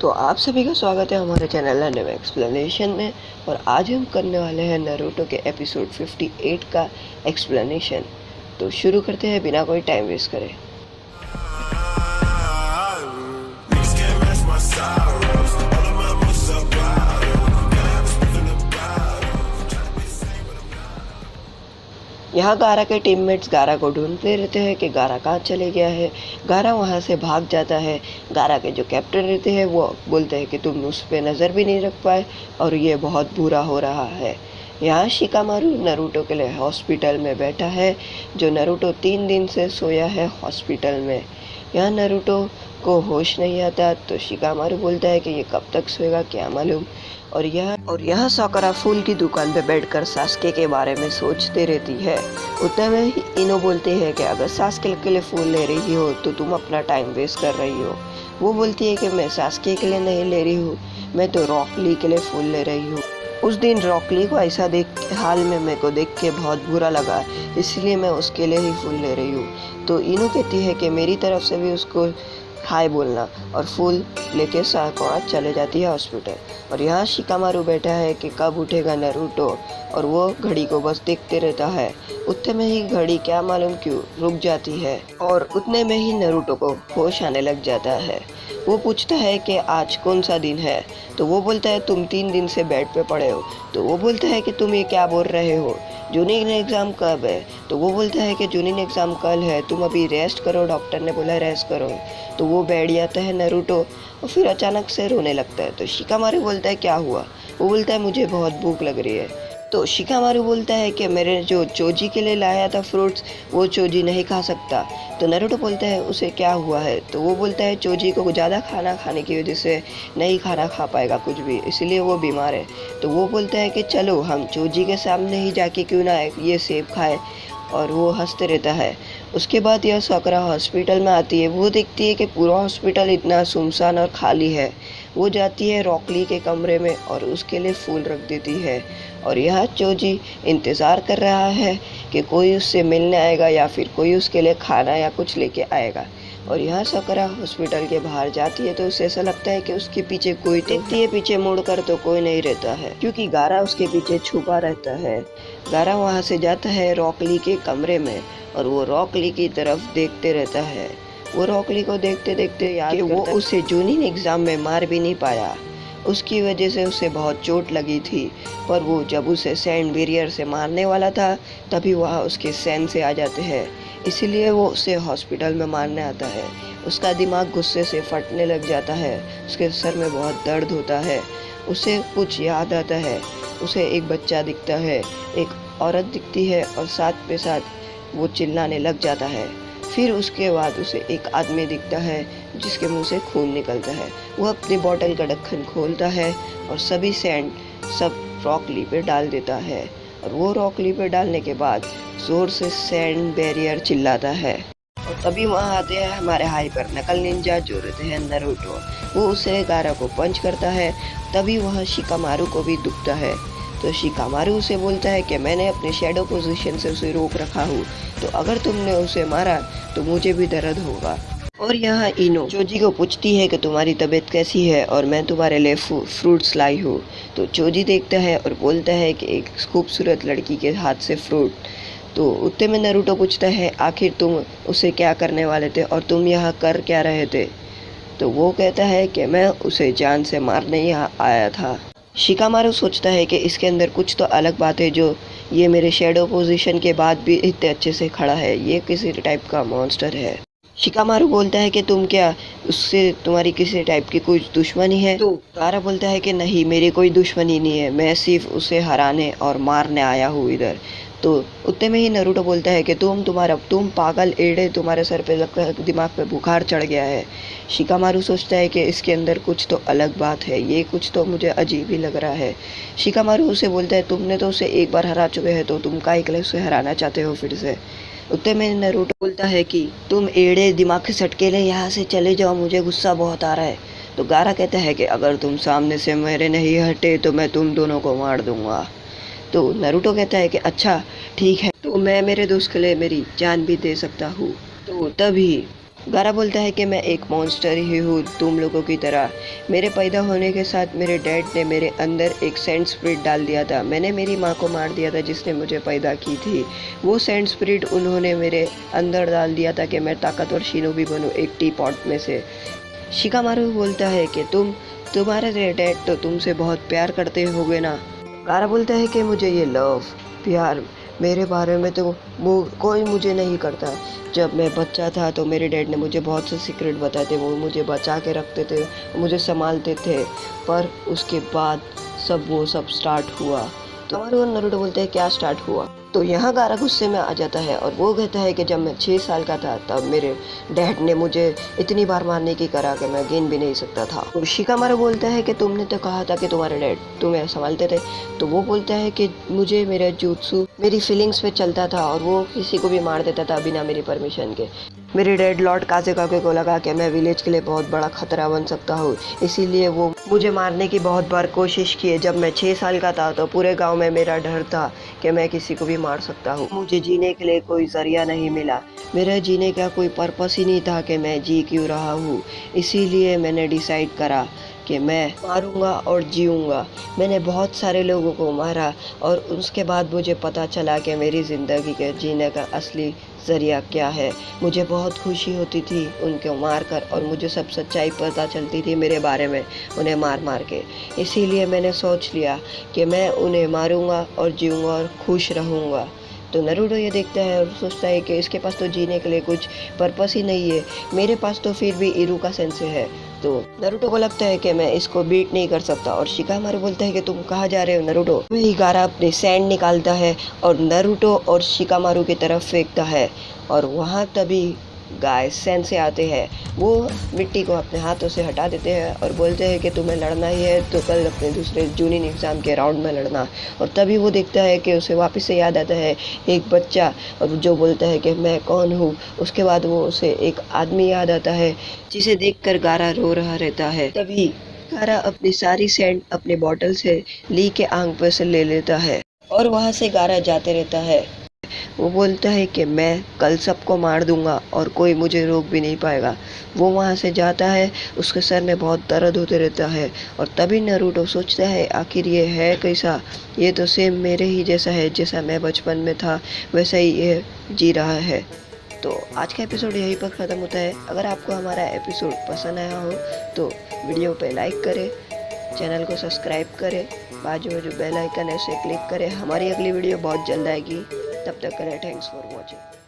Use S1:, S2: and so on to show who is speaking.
S1: तो आप सभी का स्वागत है हमारे चैनल एनिमे एक्सप्लेनेशन में। और आज हम करने वाले हैं नारुतो के एपिसोड 58 का एक्सप्लेनेशन। तो शुरू करते हैं बिना कोई टाइम वेस्ट करे। यहाँ गारा के टीममेट्स गारा को ढूंढते रहते हैं कि गारा कहाँ चले गया है। गारा वहाँ से भाग जाता है। गारा के जो कैप्टन रहते हैं वो बोलते हैं कि तुम उस पर नज़र भी नहीं रख पाए और ये बहुत बुरा हो रहा है। यहाँ शिकामारू नारुतो के लिए हॉस्पिटल में बैठा है। जो नारुतो 3 दिन से सोया है हॉस्पिटल में। यहाँ नारुतो को होश नहीं आता तो शिकामारू बोलता है कि ये कब तक सोएगा क्या मालूम। और यह साकुरा फूल की दुकान पे बैठकर सास्के के बारे में सोचते रहती है। उतने में ही इनो बोलते हैं कि अगर सास्के के लिए फूल ले रही हो तो तुम अपना टाइम वेस्ट कर रही हो। वो बोलती है कि मैं सास्के के लिए नहीं ले रही हूँ, मैं तो रॉक ली के लिए फूल ले रही हूँ। उस दिन रॉक ली को ऐसा हाल में मेरे को देख के बहुत बुरा लगा, इसलिए मैं उसके लिए ही फूल ले रही हूँ। तो इनो कहती है कि मेरी तरफ से भी उसको हाय बोलना, और फूल लेके साकुरा चले जाती है हॉस्पिटल। और यहाँ शिकामारू बैठा है कि कब उठेगा नारुतो, और वो घड़ी को बस देखते रहता है। उतने में ही घड़ी क्या मालूम क्यों रुक जाती है और उतने में ही नारुतो को होश आने लग जाता है। वो पूछता है कि आज कौन सा दिन है। तो वो बोलता है तुम 3 दिन से बेड पे पड़े हो। तो वो बोलता है कि तुम ये क्या बोल रहे हो, जूनिन एग्ज़ाम कब है। तो वो बोलता है कि जूनिन एग्ज़ाम कल है, तुम अभी रेस्ट करो, डॉक्टर ने बोला रेस्ट करो। तो वो बैठ जाता है नारुतो और फिर अचानक से रोने लगता है। तो शिकामारू बोलता है क्या हुआ। वो बोलता है मुझे बहुत भूख लग रही है। तो शिकामारू बोलता है कि मेरे जो चोजी के लिए लाया था फ्रूट्स वो चोजी नहीं खा सकता। तो नारुतो बोलता है उसे क्या हुआ है। तो वो बोलता है चोजी को ज़्यादा खाना खाने की वजह से नहीं खाना खा पाएगा कुछ भी, इसलिए वो बीमार है। तो वो बोलता है कि चलो हम चोजी के सामने ही जाके क्यों ना ये सेब खाए, और वो हंसते रहता है। उसके बाद यह साकुरा हॉस्पिटल में आती है। वो देखती है कि पूरा हॉस्पिटल इतना सुनसान और खाली है। वो जाती है रॉकली के कमरे में और उसके लिए फूल रख देती है। और यह चोजी इंतज़ार कर रहा है कि कोई उससे मिलने आएगा या फिर कोई उसके लिए खाना या कुछ लेके आएगा। और यहाँ साकुरा हॉस्पिटल के बाहर जाती है तो उसे ऐसा लगता है कि उसके पीछे कोई, देखती है पीछे मुड़कर तो कोई नहीं रहता है, क्योंकि गारा उसके पीछे छुपा रहता है। गारा वहाँ से जाता है रॉकली के कमरे में और वो रॉकली की तरफ देखते रहता है। वो रॉकली को देखते देखते याद करता है वो उसे जूनिन एग्ज़ाम में मार भी नहीं पाया, उसकी वजह से उसे बहुत चोट लगी थी। पर वो जब उसे सैंड बैरियर से मारने वाला था तभी वह उसके सैन से आ जाते हैं, इसीलिए वो उसे हॉस्पिटल में मारने आता है। उसका दिमाग गुस्से से फटने लग जाता है, उसके सर में बहुत दर्द होता है। उसे कुछ याद आता है, उसे एक बच्चा दिखता है, एक औरत दिखती है और साथ पे साथ वो चिल्लाने लग जाता है। फिर उसके बाद उसे एक आदमी दिखता है जिसके मुंह से खून निकलता है। वो अपनी बोतल का ढक्कन खोलता है और सभी सैंड सब रॉकली पे डाल देता है। और वो रॉकली पे डालने के बाद जोर से सैंड बैरियर चिल्लाता है। और तभी वहाँ आते हैं हमारे हाइपर नकल निंजा जो रहते हैं नारुतो। वो उसे गारा को पंच करता है। तभी वह शिकामारू को भी दुखता है। तो शिकामारू उसे बोलता है कि मैंने अपने शैडो पोजीशन से उसे रोक रखा हूँ, तो अगर तुमने उसे मारा तो मुझे भी दर्द होगा। और यहाँ इनो चोजी को पूछती है कि तुम्हारी तबीयत कैसी है और मैं तुम्हारे लिए फ्रूट्स लाई हूँ। तो चोजी देखता है और बोलता है कि एक खूबसूरत लड़की के हाथ से फ्रूट। तो उतने में नारुतो पूछता है आखिर तुम उसे क्या करने वाले थे और तुम यहाँ कर क्या रहे थे। तो वो कहता है कि मैं उसे जान से मारने यहाँ आया था। शिकामारू सोचता है कि इसके अंदर कुछ तो अलग बात है, जो ये मेरे शैडो पोजीशन के बाद भी इतने अच्छे से खड़ा है, ये किसी टाइप का मॉन्स्टर है। शिकामारू बोलता है कि तुम क्या उससे तुम्हारी किसी टाइप की कुछ दुश्मनी है। तो गारा बोलता है कि नहीं मेरी कोई दुश्मनी नहीं है, मैं सिर्फ उसे हराने और मारने आया हूँ इधर। तो उतने में ही नारुतो बोलता है कि तुम पागल एड़े, तुम्हारे सर पे लगता है दिमाग पे बुखार चढ़ गया है। शिकामारू सोचता है कि इसके अंदर कुछ तो अलग बात है, ये कुछ तो मुझे अजीब ही लग रहा है। शिकामारू उसे बोलता है तुमने तो उसे एक बार हरा चुके हैं, तो तुम काहे के लिए उसे हराना चाहते हो फिर से। उतने में नारुतो बोलता है कि तुम एड़े दिमाग के सटके ले यहाँ से चले जाओ, मुझे गुस्सा बहुत आ रहा है। तो गारा कहता है कि अगर तुम सामने से मेरे नहीं हटे तो मैं तुम दोनों को मार दूंगा। तो नारुतो कहता है कि अच्छा ठीक है, तो मैं मेरे दोस्त के लिए मेरी जान भी दे सकता हूँ। तो तभी गारा बोलता है कि मैं एक मॉन्स्टर ही हूँ तुम लोगों की तरह। मेरे पैदा होने के साथ मेरे डैड ने मेरे अंदर एक सेंट स्पिरिट डाल दिया था। मैंने मेरी माँ को मार दिया था जिसने मुझे पैदा की थी। वो सेंट स्पिरिट उन्होंने मेरे अंदर डाल दिया था कि मैं ताकतवर शिनोबी बनूँ एक टी पॉट में से। शिकामारू बोलता है कि तुम्हारे डैड तो तुमसे बहुत प्यार करते होगे ना। गारा बोलता है कि मुझे ये लव प्यार मेरे बारे में तो वो कोई मुझे नहीं करता। जब मैं बच्चा था तो मेरे डैड ने मुझे बहुत से सीक्रेट बताए थे, वो मुझे बचा के रखते थे, मुझे संभालते थे। पर उसके बाद वो सब स्टार्ट हुआ। तो हमारे वो नरूटो बोलते हैं क्या स्टार्ट हुआ। तो यहाँ गारा गुस्से में आ जाता है और वो कहता है कि जब मैं 6 साल का था तब मेरे डैड ने मुझे इतनी बार मारने की करा कि मैं गिन भी नहीं सकता था। तो शिकामारू बोलता है कि तुमने तो कहा था कि तुम्हारे डैड तुम्हें संभालते थे। तो वो बोलता है कि मुझे मेरा jutsu मेरी फीलिंग्स पे चलता था और वो किसी को भी मार देता था बिना मेरी परमिशन के। मेरे डैड लॉर्ड काज़ेकागे को लगा कि मैं विलेज के लिए बहुत बड़ा खतरा बन सकता हूँ, इसीलिए वो मुझे मारने की बहुत बार कोशिश की। जब मैं 6 साल का था तो पूरे गांव में मेरा डर था कि मैं किसी को भी मार सकता हूँ। मुझे जीने के लिए कोई जरिया नहीं मिला, मेरा जीने का कोई पर्पस ही नहीं था कि मैं जी क्यों रहा हूँ। इसीलिए मैंने डिसाइड करा कि मैं मारूंगा और जीऊंगा। मैंने बहुत सारे लोगों को मारा और उसके बाद मुझे पता चला कि मेरी ज़िंदगी के जीने का असली ज़रिया क्या है। मुझे बहुत खुशी होती थी उनको मार कर और मुझे सब सच्चाई पता चलती थी मेरे बारे में उन्हें मार मार के। इसीलिए मैंने सोच लिया कि मैं उन्हें मारूंगा और जीऊंगा और खुश रहूंगा। तो नरूटो ये देखता है और सोचता है कि इसके पास तो जीने के लिए कुछ पर्पस ही नहीं है, मेरे पास तो फिर भी इरुका सेंसे है। तो नरूटो को लगता है कि मैं इसको बीट नहीं कर सकता और शिकामारू बोलता है कि तुम कहाँ जा रहे हो नरूटो। वही गारा अपने सैंड निकालता है और नरूटो और शिकामारू की तरफ फेंकता है और वहाँ तभी गाय सेंसे आते हैं। वो मिट्टी को अपने हाथों से हटा देते हैं और बोलते हैं कि तुम्हें लड़ना ही है तो कल अपने दूसरे जूनियर एग्ज़ाम के राउंड में लड़ना। और तभी वो देखता है कि उसे वापस से याद आता है एक बच्चा और जो बोलता है कि मैं कौन हूँ। उसके बाद वो उसे एक आदमी याद आता है जिसे देखकर गारा रो रहा रहता है। तभी गारा अपनी सारी सैंड अपने बॉटल से ली के आंख पर से ले लेता है और वहाँ से गारा जाते रहता है। वो बोलता है कि मैं कल सबको मार दूंगा और कोई मुझे रोक भी नहीं पाएगा। वो वहाँ से जाता है, उसके सर में बहुत दर्द होते रहता है और तभी नरूटो सोचता है आखिर ये है कैसा, ये तो सेम मेरे ही जैसा है, जैसा मैं बचपन में था वैसा ही ये जी रहा है। तो आज का एपिसोड यहीं पर ख़त्म होता है। अगर आपको हमारा एपिसोड पसंद आया हो तो वीडियो पे लाइक करें, चैनल को सब्सक्राइब करें, बाजू में जो बेल आइकन है उसे क्लिक करें। हमारी अगली वीडियो बहुत जल्द आएगी। तब तक के लिए थैंक्स फॉर वॉचिंग।